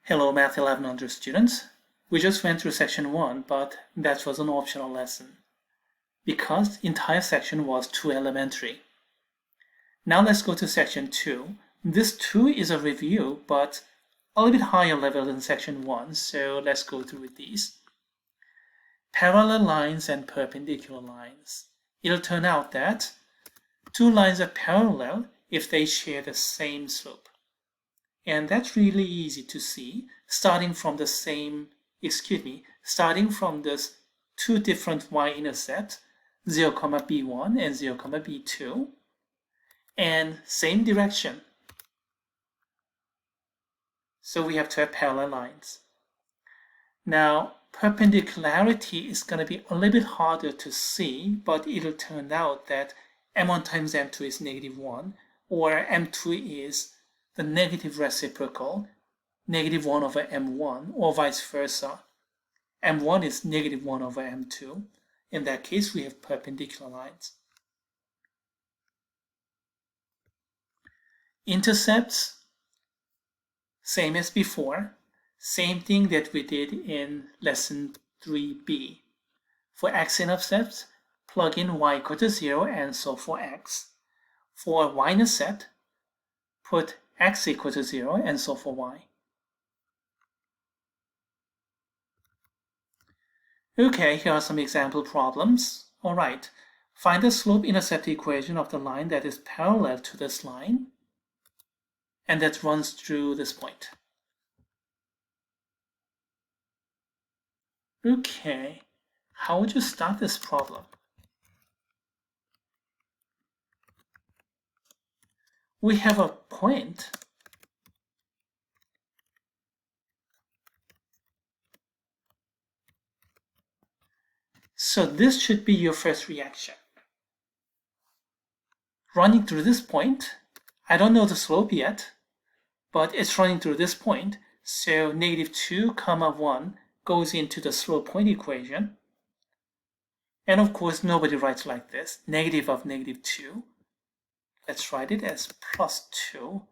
Hello Math 1100 students. We just went through section 1, but that was an optional lesson because the entire section was too elementary. Now let's go to section 2. This 2 is a review, but a little bit higher level than section 1, so let's go through with these. Parallel lines and perpendicular lines. It'll turn out that two lines are parallel if they share the same slope. And that's really easy to see starting from this two different y-intercepts, 0, b1 and 0, b2, and same direction. So we have to have parallel lines. Now, perpendicularity is going to be a little bit harder to see, but it'll turn out that m1 times m2 is -1, or m2 is the negative reciprocal, -1 over m1, or vice versa. m1 is -1 over m2. In that case, we have perpendicular lines. Intercepts, same as before, same thing that we did in lesson 3b. For x-intercepts, plug in y equal to 0 and solve for x. For y-intercept, put x equal to 0 and solve for y. Okay, here are some example problems. Alright, find the slope-intercept equation of the line that is parallel to this line and that runs through this point. Okay, how would you start this problem? We have a point so this should be your first reaction. Running through this point, I don't know the slope yet, but it's running through this point, so -2, 1 goes into the slope point equation. And of course, nobody writes like this, negative of -2. Let's write it as +2,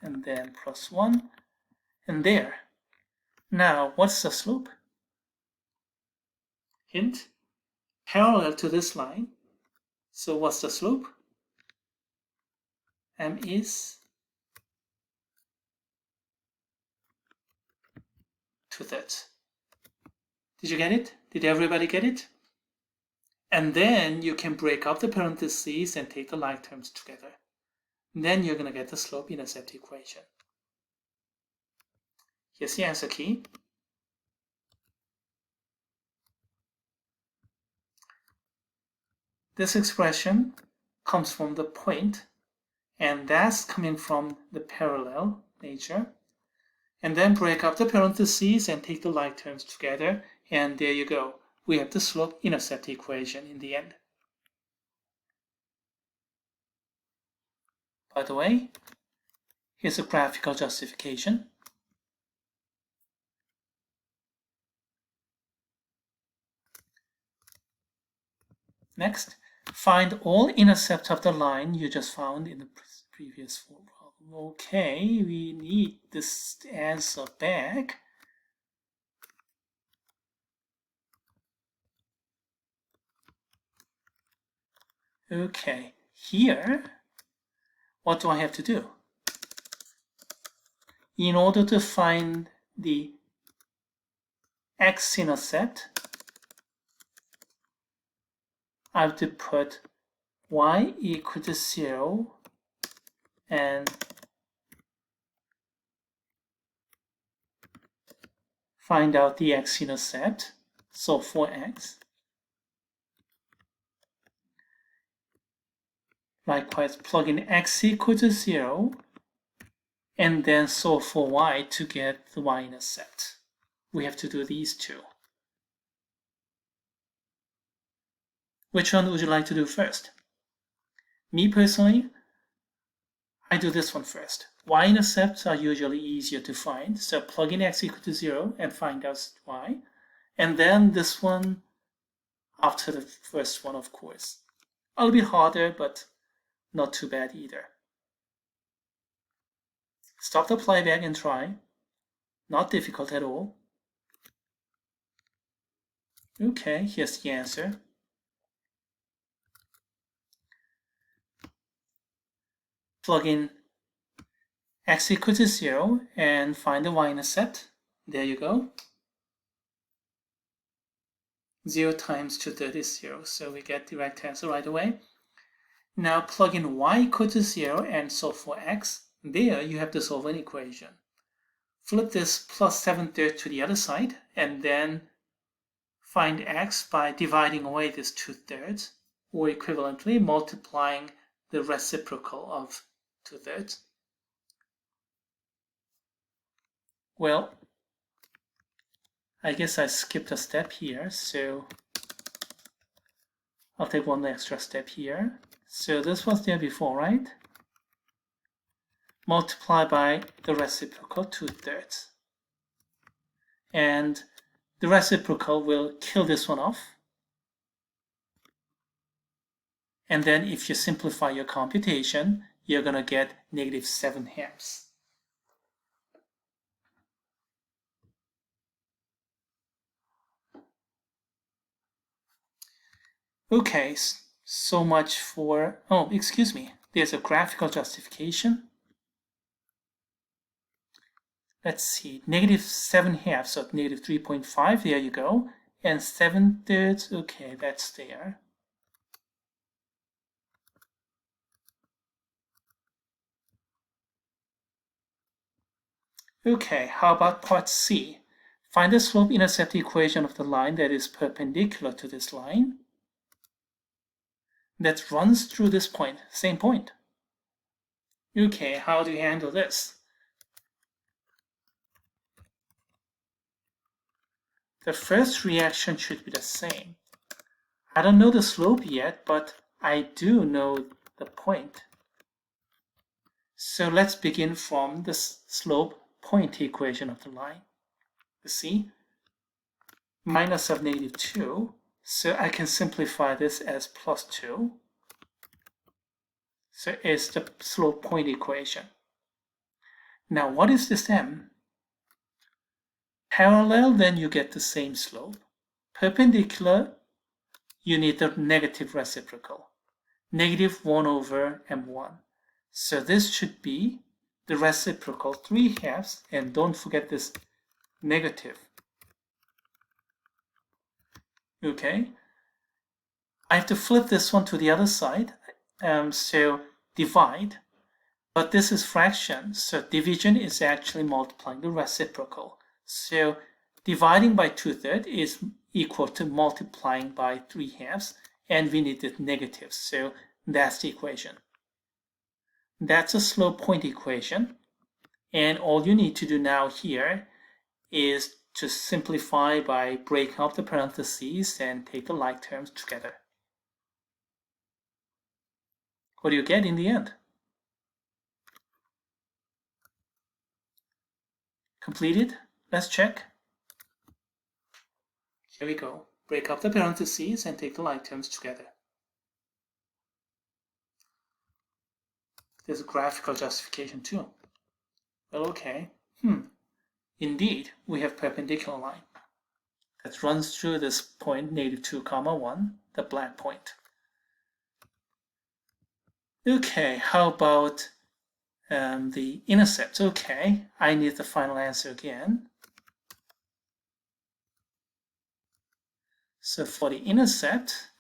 and then +1, and there. Now, what's the slope? Hint, parallel to this line. So what's the slope? M is 2/3. Did you get it? Did everybody get it? And then you can break up the parentheses and take the like terms together. And then you're going to get the slope-intercept equation. Here's the answer key. This expression comes from the point, and that's coming from the parallel nature. And then break up the parentheses and take the like terms together, and there you go. We have the slope-intercept equation in the end. By the way, here's a graphical justification. Next, find all intercepts of the line you just found in the previous problem. Okay, we need this answer back. Okay, here, what do I have to do? In order to find the x-intercept, I have to put y equal to 0 and find out the x-intercept, so for x. Likewise, plug in x equal to 0 and then solve for y to get the y-intercept. We have to do these two. Which one would you like to do first? Me personally, I do this one first. Y-intercepts are usually easier to find, so plug in x equal to 0 and find out y. And then this one after the first one, of course. A little bit harder, but not too bad either. Stop the playback and try. Not difficult at all. Okay, here's the answer. Plug in x equal to 0 and find the y-intercept. There you go. 0 times 2/3 is 0, so we get the direct answer right away. Now plug in y equal to 0 and solve for x. There you have to solve an equation. Flip this plus 7/3 to the other side and then find x by dividing away this 2/3, or equivalently multiplying the reciprocal of 2/3. Well, I guess I skipped a step here, so I'll take one extra step here. So this was there before, right? Multiply by the reciprocal 2/3. And the reciprocal will kill this one off. And then if you simplify your computation, you're going to get -7/2. Okay, so much for, oh, excuse me, there's a graphical justification. Let's see, -7/2, so -3.5, there you go, and 7/3, okay, that's there. Okay, how about part C? Find the slope-intercept equation of the line that is perpendicular to this line that runs through this point, same point. Okay, how do you handle this? The first reaction should be the same. I don't know the slope yet, but I do know the point. So let's begin from the slope-point equation of the line. You see, minus of -2, so I can simplify this as +2. So it's the slope-point equation. Now what is this m? Parallel, then you get the same slope. Perpendicular, you need the negative reciprocal. -1/m1. So this should be the reciprocal 3/2, and don't forget this negative. Okay, I have to flip this one to the other side, so divide, but this is fraction, so division is actually multiplying the reciprocal. So dividing by 2/3 is equal to multiplying by 3/2, and we need the negative, so that's the equation. That's a slope-point equation, and all you need to do now here is to simplify by breaking up the parentheses and take the like terms together. What do you get in the end? Completed? Let's check. Here we go. Break up the parentheses and take the like terms together. There's a graphical justification too. Well, okay. Indeed, we have perpendicular line that runs through this point, -2, 1, the black point. Okay, how about the intercept? Okay, I need the final answer again. So for the intercept,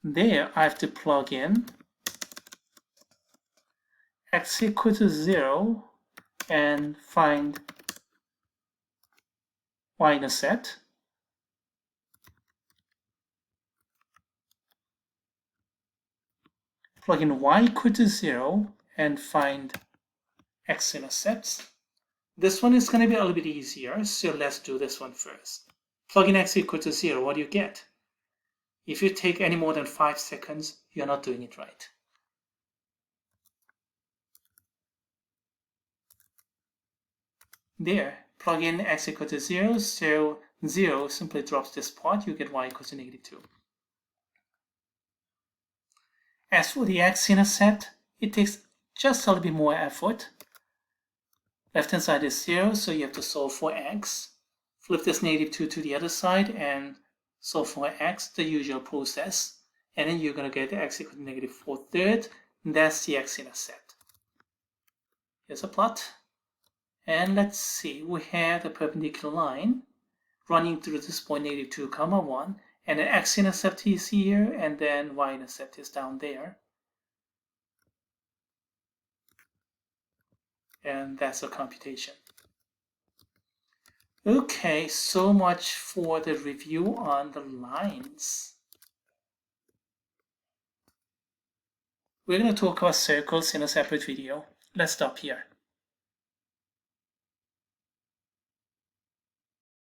there I have to plug in x equal to 0 and find y-intercept. Plug in y equal to 0 and find x-intercepts. This one is going to be a little bit easier, so let's do this one first. Plug in x equal to 0, what do you get? If you take any more than 5 seconds, you're not doing it right. There, plug in x equal to 0, so 0 simply drops this part, you get y equals to -2. As for the x-intercept, it takes just a little bit more effort. Left-hand side is 0, so you have to solve for x. Flip this -2 to the other side and solve for x, the usual process. And then you're going to get x equal to -4/3. That's the x-intercept. Here's a plot. And let's see, we have the perpendicular line running through this point -2, 1, and the x-intercept is here, and then y-intercept is down there. And that's a computation. Okay, so much for the review on the lines. We're going to talk about circles in a separate video. Let's stop here.